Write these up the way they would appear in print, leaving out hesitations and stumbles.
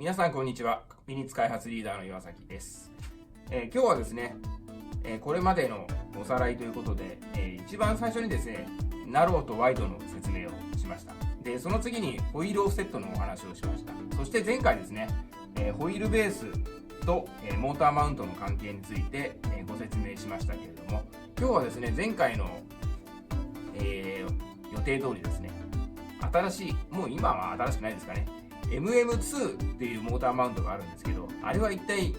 皆さんこんにちは。ミニツ開発リーダーの岩崎です。今日はですね、これまでのおさらいということで、一番最初にですね、ナローとワイドの説明をしました。で、その次にホイールオフセットのお話をしました。そして前回ですね、ホイールベースとモーターマウントの関係についてご説明しましたけれども、今日はですね、前回の予定通りですね、新しい、もう今は新しくないですかね、MM2 っていうモーターマウントがあるんですけど、あれは一体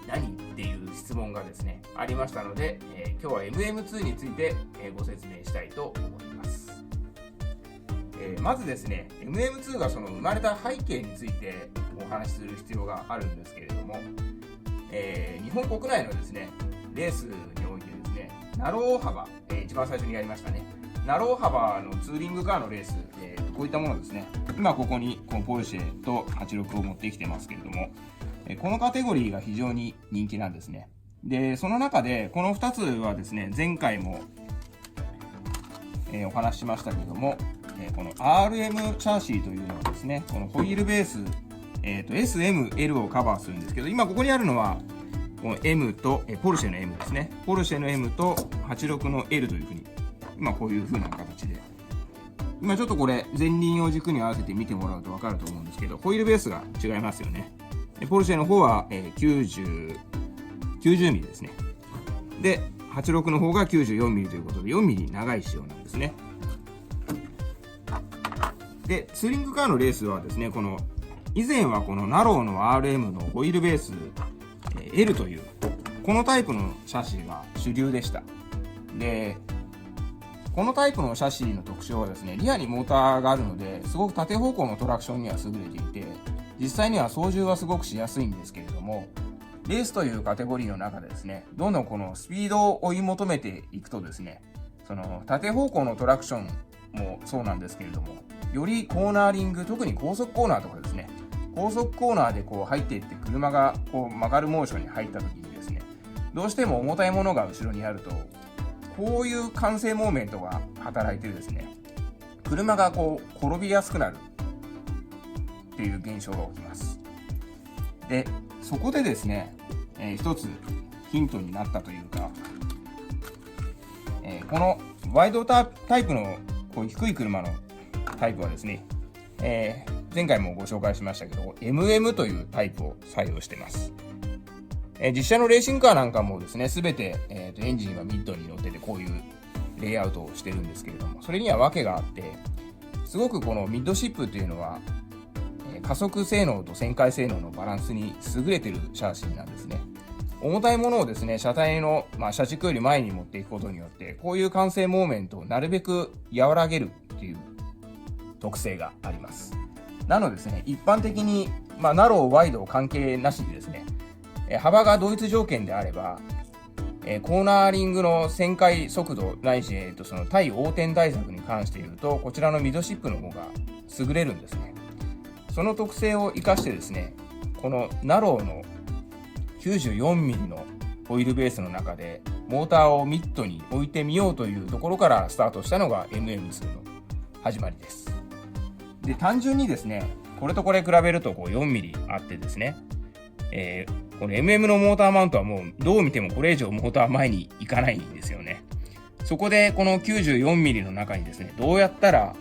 何っていう質問がですねありましたので、今日は MM2 についてご説明したいと思います。まずですね MM2 がその生まれた背景についてお話しする必要があるんですけれども、日本国内のですねレースにおいてですねナロー幅、一番最初にやりましたねナロー幅のツーリングカーのレース、こういったものですね。今ここにこのポルシェと86を持ってきてますけれども、このカテゴリーが非常に人気なんですね。で、その中でこの2つはですね、前回も、お話ししましたけれども、この RM チャーシーというのはですね、このホイールベース、S、M、L をカバーするんですけど、今ここにあるのはこの M と、ポルシェの M ですね。ポルシェの M と86の L というふうに、今こういう風な形で、今ちょっとこれ前輪を軸に合わせて見てもらうと分かると思うんですけど、ホイールベースが違いますよね。ポルシェの方は90ミリですね。で86の方が94ミリということで4ミリ長い仕様なんですね。でツーリングカーのレースはですね、この以前はこのナローの RM のホイールベース L というこのタイプのシャシーが主流でした。でこのタイプのシャシーの特徴はですね、リアにモーターがあるのですごく縦方向のトラクションには優れていて、実際には操縦はすごくしやすいんですけれども、レースというカテゴリーの中でですね、どんどんこのスピードを追い求めていくとですね、その縦方向のトラクションもそうなんですけれども、よりコーナーリング、特に高速コーナーとかですね、高速コーナーでこう入っていって車がこう曲がるモーションに入った時にですね、どうしても重たいものが後ろにあると、こういう慣性モーメントが働いてですね、車がこう転びやすくなるっていう現象が起きます。で、そこでですね、一つヒントになったというか、このワイドタイプのこう低い車のタイプはですね、前回もご紹介しましたけど MM というタイプを採用しています。実車のレーシングカーなんかもですね、すべて、エンジンがミッドに乗っててこういうレイアウトをしてるんですけれども、それには訳があって、すごくこのミッドシップというのは、加速性能と旋回性能のバランスに優れてるシャーシーなんですね。重たいものをですね、車体の、車軸より前に持っていくことによって、こういう慣性モーメントをなるべく和らげるっていう特性があります。なのでですね、一般的に、ナロー、ワイド関係なしにですね、幅が同一条件であれば、コーナーリングの旋回速度ないし、その対横転対策に関して言うと、こちらのミッドシップの方が優れるんですね。その特性を生かしてですね、このナローの94ミリのホイールベースの中でモーターをミッドに置いてみようというところからスタートしたのが MM2 の始まりです。で、単純にですね、これとこれ比べるとこう4ミリあってですね、この MM のモーターマウントはもうどう見てもこれ以上モーター前に行かないんですよね。そこでこの 94mm の中にですね、どうやったら、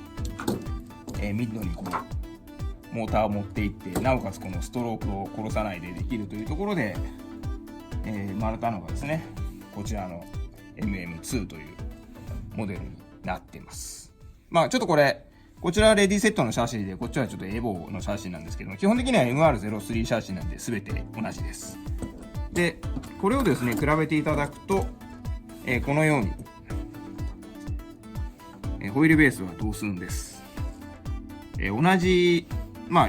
ミッドにこうモーターを持っていってなおかつこのストロークを殺さないでできるというところで、生まれたのがですね、こちらの MM2 というモデルになっています。ちょっとこちらはレディセットのシャーシーで、こっちはちょっとエボのシャーシーなんですけども、基本的には MR03 シャーシーなんで全て同じです。で、これをですね、比べていただくと、このように、ホイールベースは同寸です。同じ、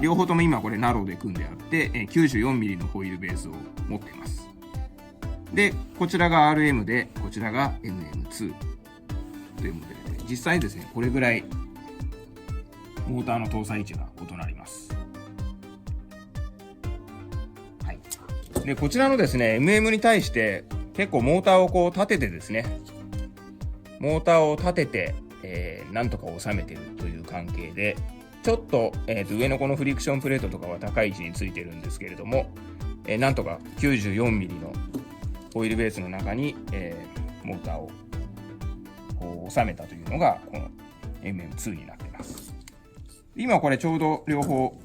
両方とも今これナローで組んであって、94ミリのホイールベースを持っています。で、こちらが RM で、こちらが MM2 というモデルで、実際にですね、これぐらいモーターの搭載位置が異なります。はい。で、こちらのですね、MM に対して結構モーターをこう立ててですね、モーターを立てて、なんとか収めているという関係で、ちょっと、上のこのフリクションプレートとかは高い位置についてるんですけれども、なんとか 94mm のホイールベースの中に、モーターをこう収めたというのがこの MM2 になっています。今これちょうど両方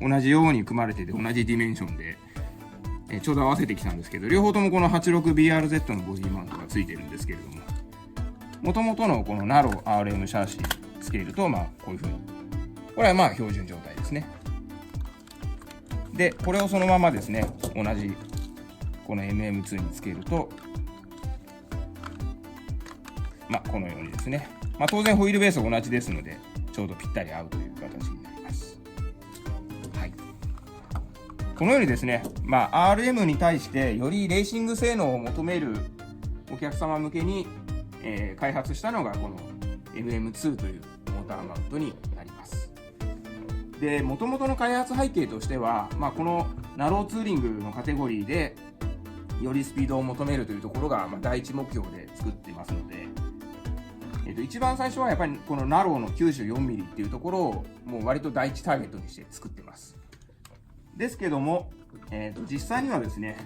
同じように組まれてて、同じディメンションで、ちょうど合わせてきたんですけど、両方ともこの 86BRZ のボディマウントがついてるんですけれども、もともとのこのナロー RM シャーシつけると、こういう風に、これは標準状態ですね。で、これをそのままですね、同じこの MM2 につけると、このようにですね、当然ホイールベース同じですので、ちょうどぴったり合うという形になります。はい。このようにですね、RM に対してよりレーシング性能を求めるお客様向けに、開発したのがこの MM2 というモーターマウントになります。で、もともとの開発背景としては、このナローツーリングのカテゴリーでよりスピードを求めるというところが第一目標で作っていますので、一番最初はやっぱりこのナローの 94mm っていうところをもう割と第一ターゲットにして作ってます。ですけども、実際にはですね、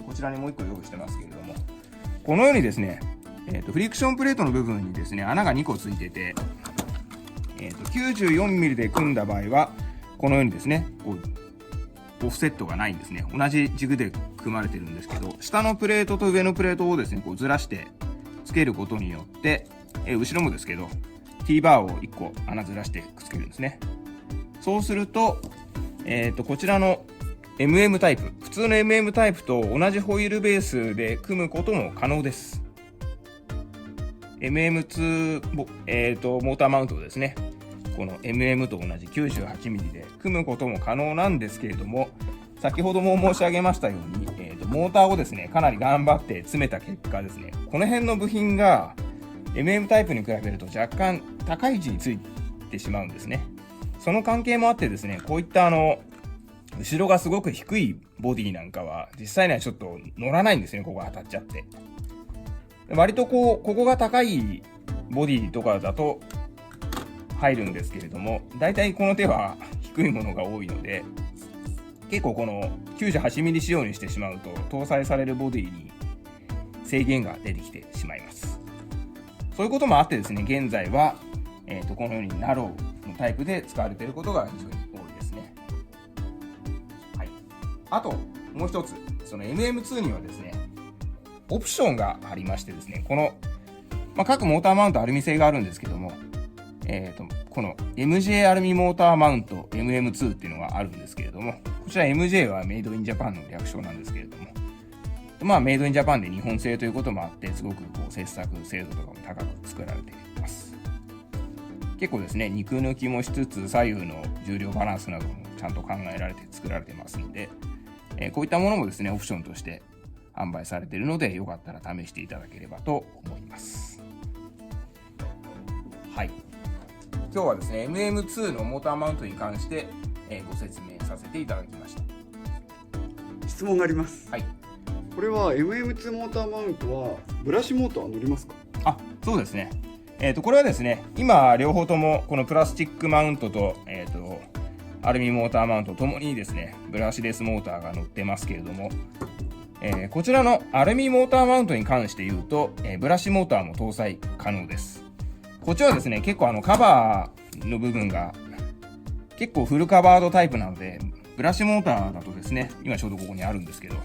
こちらにもう一個用意してますけれども、このようにですね、フリクションプレートの部分にですね、穴が2個ついてて、94mm で組んだ場合は、このようにですね、オフセットがないんですね。同じ軸で組まれてるんですけど、下のプレートと上のプレートをですね、ずらしてつけることによって、後ろもですけど、T バーを1個穴ずらしてくっつけるんですね。そうすると、こちらの MM タイプ、普通の MM タイプと同じホイールベースで組むことも可能です。MM2、モーターマウントをですね、この MM と同じ 98mm で組むことも可能なんですけれども、先ほども申し上げましたように、モーターをですね、かなり頑張って詰めた結果ですね、この辺の部品が MM タイプに比べると若干高い位置についてしまうんですね。その関係もあってですね、こういった後ろがすごく低いボディなんかは実際にはちょっと乗らないんですね、ここが当たっちゃって。割とここが高いボディとかだと入るんですけれども、だいたいこの手は低いものが多いので、結構この 98mm 仕様にしてしまうと搭載されるボディに制限が出てきてしまいます。そういうこともあってですね、現在は、このようにナローのタイプで使われていることが非常に多いですね。はい。あともう一つ、その MM2 にはですね、オプションがありましてですね、この、各モーターマウントアルミ製があるんですけども、この MJ アルミモーターマウント MM2 っていうのがあるんですけれども、こちら MJ はメイドインジャパンの略称なんですけれども、メイドインジャパンで日本製ということもあって、すごく切削精度とかも高く作られています。結構ですね、肉抜きもしつつ左右の重量バランスなどもちゃんと考えられて作られてますので、こういったものもですね、オプションとして販売されているので、よかったら試していただければと思います。はい。今日はですね、MM2 のモーターマウントに関して、ご説明させていただきました。質問があります。はい。これは MM2 モーターマウントはブラシモーターは乗りますか？そうですね。これはですね、今両方ともこのプラスチックマウントと、アルミモーターマウントともにですね、ブラシレスモーターが乗ってますけれども、こちらのアルミモーターマウントに関して言うと、ブラシモーターも搭載可能です。こっちはですね、結構カバーの部分が結構フルカバードタイプなので、ブラシモーターだとですね、今ちょうどここにあるんですけど、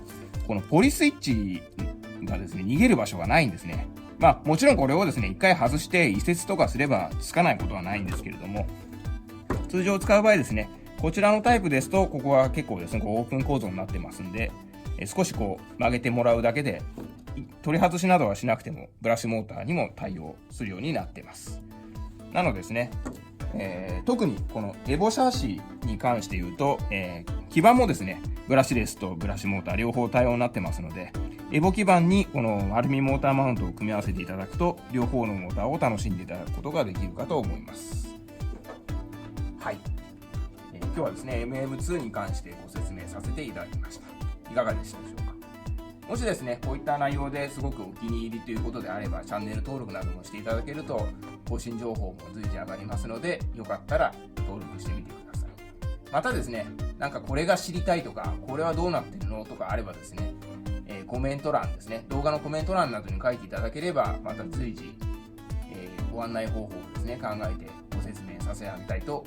このポリスイッチがですね、逃げる場所がないんですね。もちろんこれをですね、一回外して移設とかすればつかないことはないんですけれども、通常使う場合ですね、こちらのタイプですと、ここは結構ですね、オープン構造になってますんで、少し曲げてもらうだけで、取り外しなどはしなくても、ブラシモーターにも対応するようになってます。なのでですね、特にこのエボシャーシに関して言うと、基板もですね、ブラシレスとブラシモーター両方対応になってますので、エボ基板にこのアルミモーターマウントを組み合わせていただくと、両方のモーターを楽しんでいただくことができるかと思います。はい。今日はですね、MM2 に関してご説明させていただきました。いかがでしたでしょうか。もしですね、こういった内容ですごくお気に入りということであれば、チャンネル登録などもしていただけると、更新情報も随時上がりますので、よかったら登録してみてください。またですね、なんかこれが知りたいとか、これはどうなってるのとかあればですね、コメント欄ですね、動画のコメント欄などに書いていただければ、また随時、ご案内方法をですね、考えてご説明させてあげたいと